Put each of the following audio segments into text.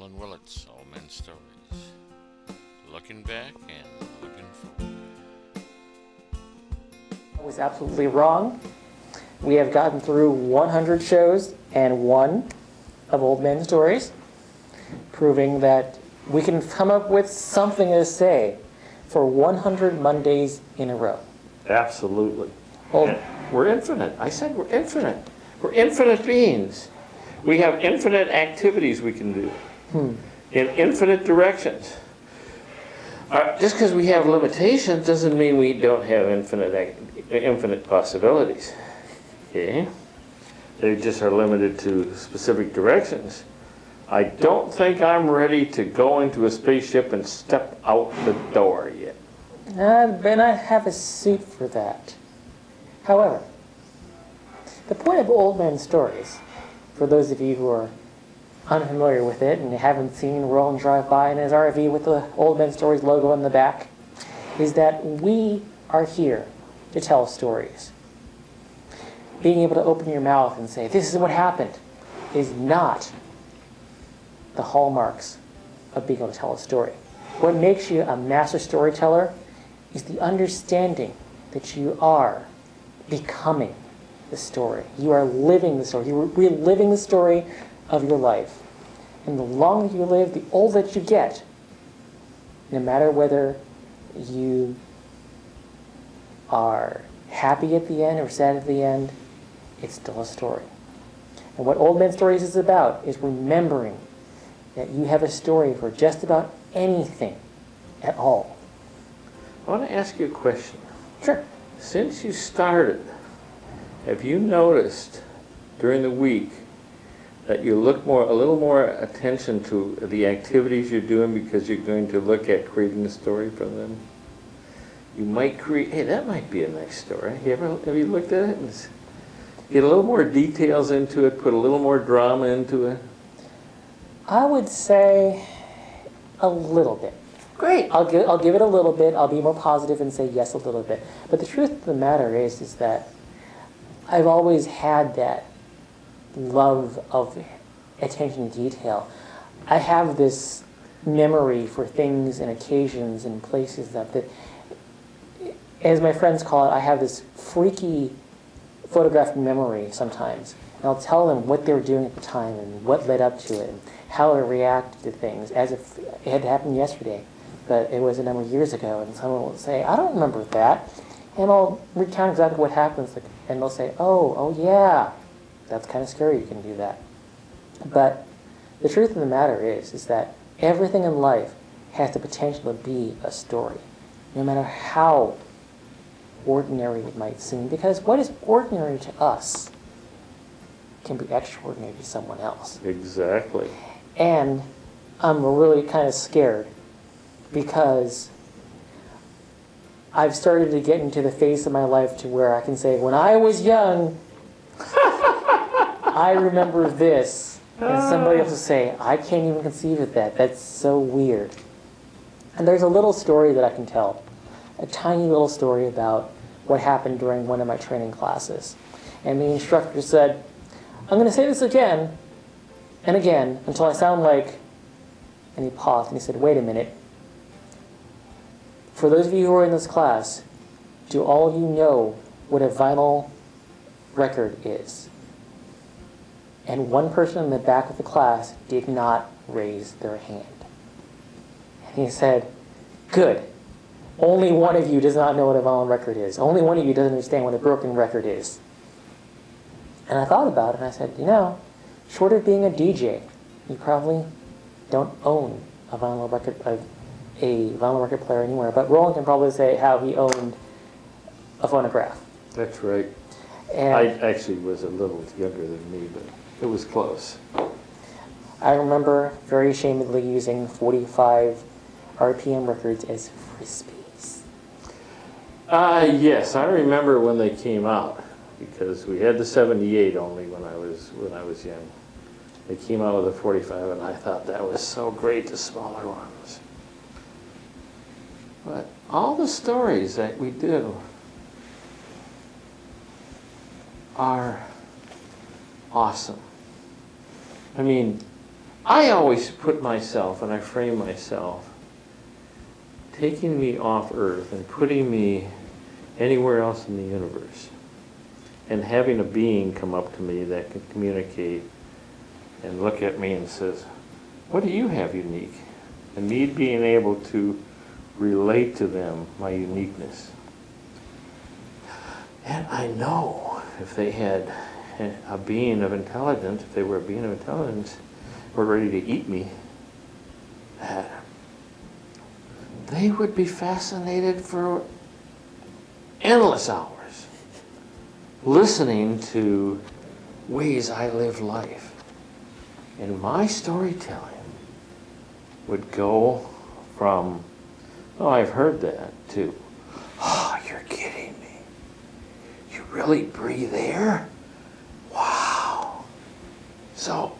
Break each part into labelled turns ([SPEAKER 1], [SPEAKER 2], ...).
[SPEAKER 1] Roland Willits, All Men's Stories. Looking back and looking forward.
[SPEAKER 2] I was absolutely wrong. We have gotten through 100 shows and one of Old Men's Stories, proving that we can come up with something to say for 100 Mondays in a row.
[SPEAKER 3] Absolutely.
[SPEAKER 2] Well,
[SPEAKER 3] We're infinite. I said we're infinite. We're infinite beings. We have infinite activities we can do in infinite directions. Just because we have limitations doesn't mean we don't have infinite possibilities. Okay? They just are limited to specific directions. I don't think I'm ready to go into a spaceship and step out the door yet.
[SPEAKER 2] Ben, I have a suit for that. However, the point of Old Men's Stories, for those of you who are unfamiliar with it and haven't seen Roland drive by in his RV with the Old Men's Stories logo in the back, is that we are here to tell stories. Being able to open your mouth and say, this is what happened, is not the hallmarks of being able to tell a story. What makes you a master storyteller is the understanding that you are becoming the story. You are living the story. You're reliving the story of your life. And the longer you live, the older that you get. No matter whether you are happy at the end or sad at the end, it's still a story. And what Old Men's Stories is about is remembering that you have a story for just about anything at all.
[SPEAKER 3] I want to ask you a question.
[SPEAKER 2] Sure.
[SPEAKER 3] Since you started, have you noticed during the week that you look a little more attention to the activities you're doing because you're going to look at creating a story from them? You might create, hey, that might be a nice story. Have you looked at it and get a little more details into it, put a little more drama into it?
[SPEAKER 2] I would say a little bit.
[SPEAKER 3] Great.
[SPEAKER 2] I'll give it a little bit. I'll be more positive and say yes a little bit. But the truth of the matter is that I've always had that love of attention to detail. I have this memory for things and occasions and places that as my friends call it, I have this freaky photographic memory sometimes. And I'll tell them what they were doing at the time and what led up to it and how I reacted to things as if it had happened yesterday, but it was a number of years ago. And someone will say, I don't remember that. And I'll recount exactly what happens, and they'll say, oh yeah, that's kind of scary you can do that. But the truth of the matter is that everything in life has the potential to be a story, no matter how ordinary it might seem, because what is ordinary to us can be extraordinary to someone else.
[SPEAKER 3] Exactly.
[SPEAKER 2] And I'm really kind of scared because I've started to get into the phase of my life to where I can say, when I was young, I remember this. And somebody else will say, I can't even conceive of that. That's so weird. And there's a little story that I can tell, a tiny little story about what happened during one of my training classes. And the instructor said, I'm going to say this again and again until I sound like, and he paused and he said, wait a minute. For those of you who are in this class, do all of you know what a vinyl record is? And one person in the back of the class did not raise their hand. And he said, good. Only one of you does not know what a vinyl record is. Only one of you doesn't understand what a broken record is. And I thought about it and I said, short of being a DJ, you probably don't own a vinyl record player anywhere. But Roland can probably say how he owned a phonograph.
[SPEAKER 3] That's right.
[SPEAKER 2] And
[SPEAKER 3] I actually was a little younger than me, but it was close.
[SPEAKER 2] I remember very ashamedly using 45 RPM records as frisbees.
[SPEAKER 3] Yes, I remember when they came out because we had the 78 only when I was young. They came out with a 45, and I thought that was so great, the smaller ones. But all the stories that we do are awesome. I mean, I always put myself, and I frame myself, taking me off Earth and putting me anywhere else in the universe, and having a being come up to me that can communicate and look at me and says, what do you have unique? And me being able to relate to them my uniqueness. And I know if they had a being of intelligence, if they were a being of intelligence, were ready to eat me, that they would be fascinated for endless hours listening to ways I live life. And my storytelling would go from, oh, I've heard that, to, oh, you're kidding me. You really breathe air? Wow. So,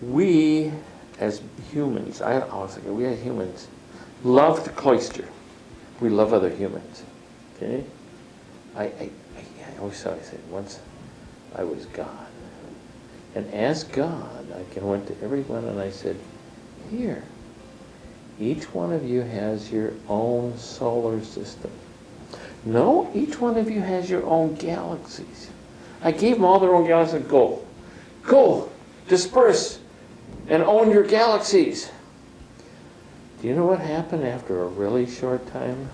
[SPEAKER 3] we as humans, I was thinking, we as humans love to cloister. We love other humans. Okay? I always said, once I was God. And as God, I went to everyone and I said, here, each one of you has your own solar system. No, each one of you has your own galaxies. I gave them all their own galaxies. Go, disperse, and own your galaxies. Do you know what happened after a really short time?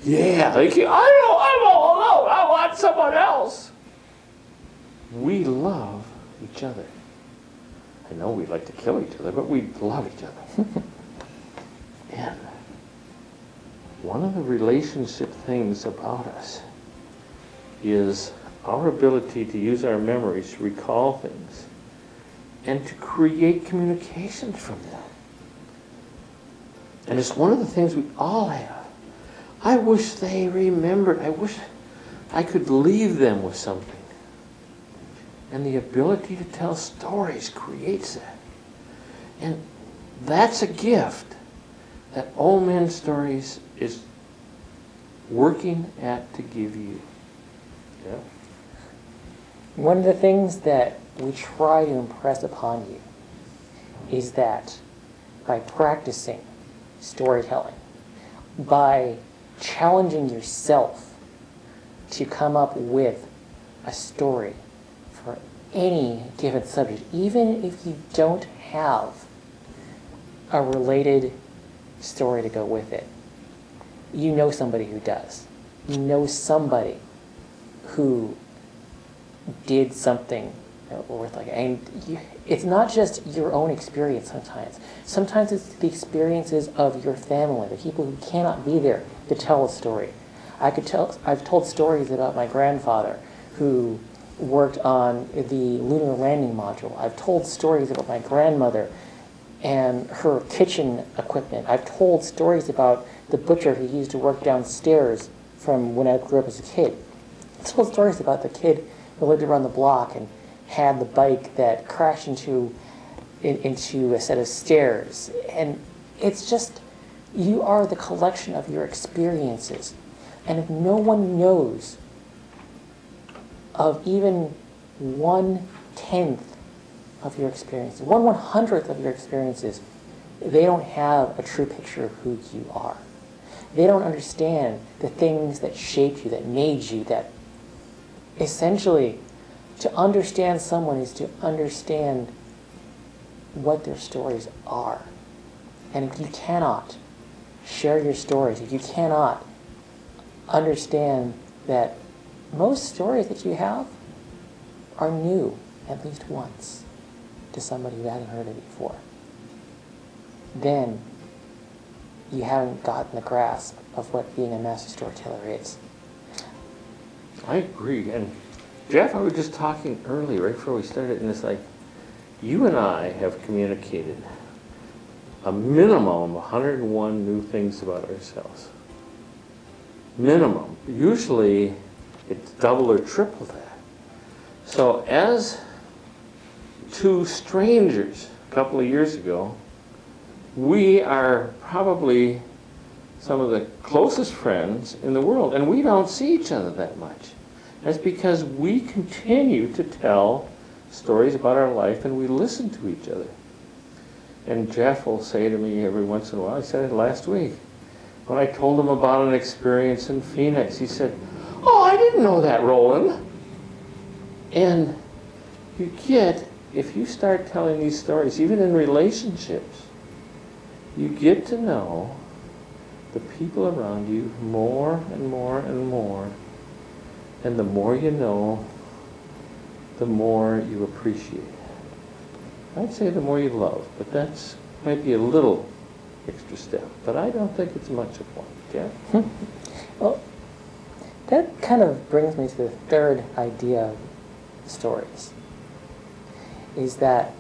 [SPEAKER 3] Yeah, I don't, I'm all alone. I want someone else. We love each other. I know we like to kill each other, but we love each other. And one of the relationship things about us is our ability to use our memories to recall things and to create communication from them. And it's one of the things we all have. I wish they remembered. I wish I could leave them with something. And the ability to tell stories creates that. And that's a gift that Old Men Stories is working at to give you. Yeah.
[SPEAKER 2] One of the things that we try to impress upon you is that by practicing storytelling, by challenging yourself to come up with a story for any given subject, even if you don't have a related story to go with it, you know somebody who does. You know somebody who did something worth like, and it's not just your own experience sometimes. Sometimes it's the experiences of your family, the people who cannot be there to tell a story. I've told stories about my grandfather who worked on the lunar landing module. I've told stories about my grandmother and her kitchen equipment. I've told stories about the butcher who used to work downstairs from when I grew up as a kid. I've told stories about the kid who lived around the block and had the bike that crashed into a set of stairs. And it's just, you are the collection of your experiences. And if no one knows of even 1/10 of your experiences, 1/100th of your experiences, they don't have a true picture of who you are. They don't understand the things that shaped you, that made you, that essentially, to understand someone is to understand what their stories are. And if you cannot share your stories, if you cannot understand that most stories that you have are new at least once to somebody who hasn't heard it before, then you haven't gotten the grasp of what being a master storyteller is.
[SPEAKER 3] I agree. And Jeff, I was just talking earlier, right before we started, and it's like, you and I have communicated a minimum of 101 new things about ourselves. Minimum. Usually, it's double or triple that. So as two strangers a couple of years ago, we are probably some of the closest friends in the world, and we don't see each other that much. That's because we continue to tell stories about our life, and we listen to each other. And Jeff will say to me every once in a while, I said it last week, when I told him about an experience in Phoenix, he said, "Oh, I didn't know that, Roland." And you get, if you start telling these stories, even in relationships, you get to know the people around you more and more and more. And the more you know, the more you appreciate. I'd say the more you love, but that's might be a little extra step. But I don't think it's much of one. Yeah?
[SPEAKER 2] Well, that kind of brings me to the third idea of stories, is that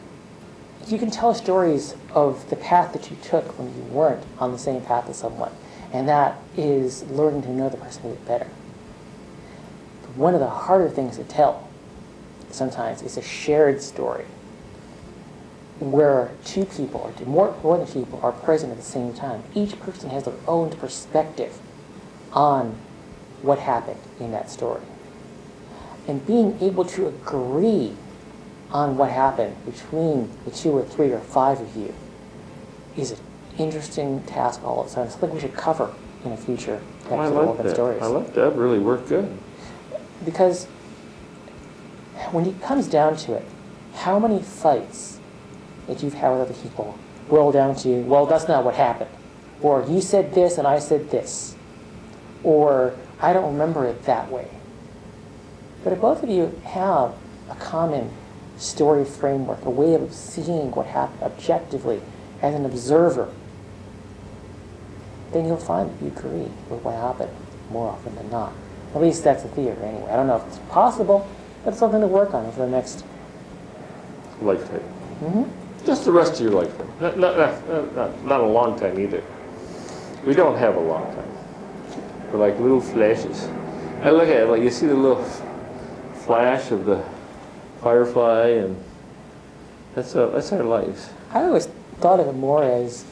[SPEAKER 2] you can tell stories of the path that you took when you weren't on the same path as someone, and that is learning to know the person a bit better. But one of the harder things to tell sometimes is a shared story where two people, or more than two people, are present at the same time. Each person has their own perspective on what happened in that story. And being able to agree on what happened between the 2 or 3 or 5 of you is an interesting task all of a sudden. Something we should cover in a future
[SPEAKER 3] I
[SPEAKER 2] episode
[SPEAKER 3] like
[SPEAKER 2] of
[SPEAKER 3] that.
[SPEAKER 2] Stories.
[SPEAKER 3] I like that. Really worked good.
[SPEAKER 2] Because when it comes down to it, how many fights that you've had with other people boil down to, well, that's not what happened. Or you said this and I said this. Or I don't remember it that way. But if both of you have a common story framework, a way of seeing what happened objectively as an observer, then you'll find that you agree with what happened more often than not. At least that's the theory anyway. I don't know if it's possible, but it's something to work on for the next
[SPEAKER 3] Lifetime.
[SPEAKER 2] Mm-hmm.
[SPEAKER 3] Just the rest of your lifetime. Not a long time either. We don't have a long time. We're like little flashes. I look at it like you see the little flash of the firefly, and that's our lives.
[SPEAKER 2] I always thought of it more as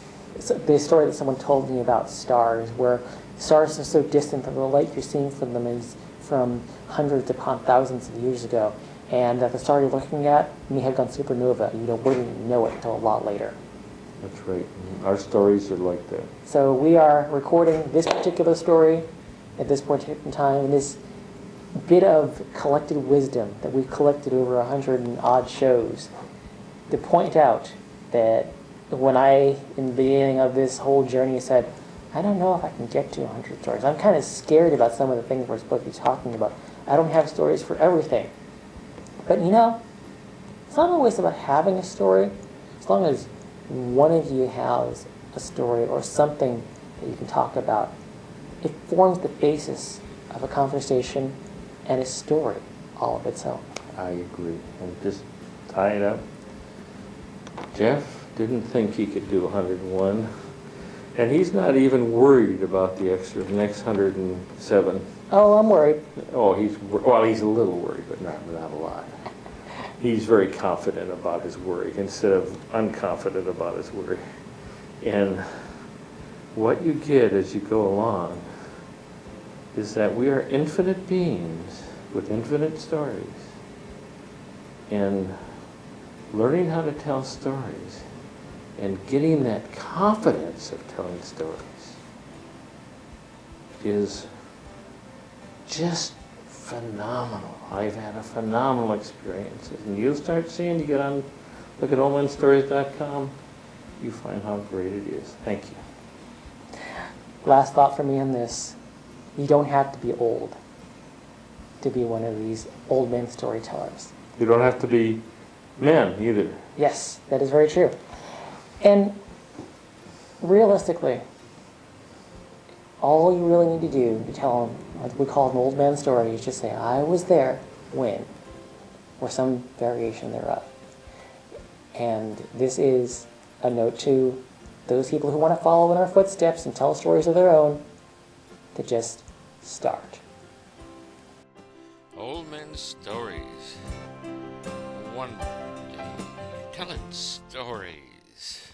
[SPEAKER 2] the story that someone told me about stars, where stars are so distant that the light you're seeing from them is from hundreds upon thousands of years ago, and that the star you're looking at may have gone supernova. You wouldn't even know it until a lot later.
[SPEAKER 3] That's right. Our stories are like that.
[SPEAKER 2] So we are recording this particular story at this point in time, and this bit of collected wisdom that we've collected over 100 and odd shows to point out that when I, in the beginning of this whole journey, said, I don't know if I can get to 100 stories. I'm kind of scared about some of the things we're supposed to be talking about. I don't have stories for everything. But it's not always about having a story. As long as one of you has a story or something that you can talk about, it forms the basis of a conversation and a story all of its own.
[SPEAKER 3] I agree. And just tie it up. Jeff didn't think he could do 101, and he's not even worried about the next 107.
[SPEAKER 2] Oh, I'm worried.
[SPEAKER 3] Oh, he's a little worried, but not a lot. He's very confident about his worry instead of unconfident about his worry. And what you get as you go along is that we are infinite beings with infinite stories. And learning how to tell stories and getting that confidence of telling stories is just phenomenal. I've had a phenomenal experience. And you'll start seeing, look at OMSstories.com, you find how great it is. Thank you.
[SPEAKER 2] Last thought for me on this. You don't have to be old to be one of these old men storytellers.
[SPEAKER 3] You don't have to be men either.
[SPEAKER 2] Yes, that is very true. And realistically, all you really need to do to tell what we call an old man story is just say, I was there when, or some variation thereof. And this is a note to those people who want to follow in our footsteps and tell stories of their own, to just start.
[SPEAKER 1] Old men's stories. One day, telling stories.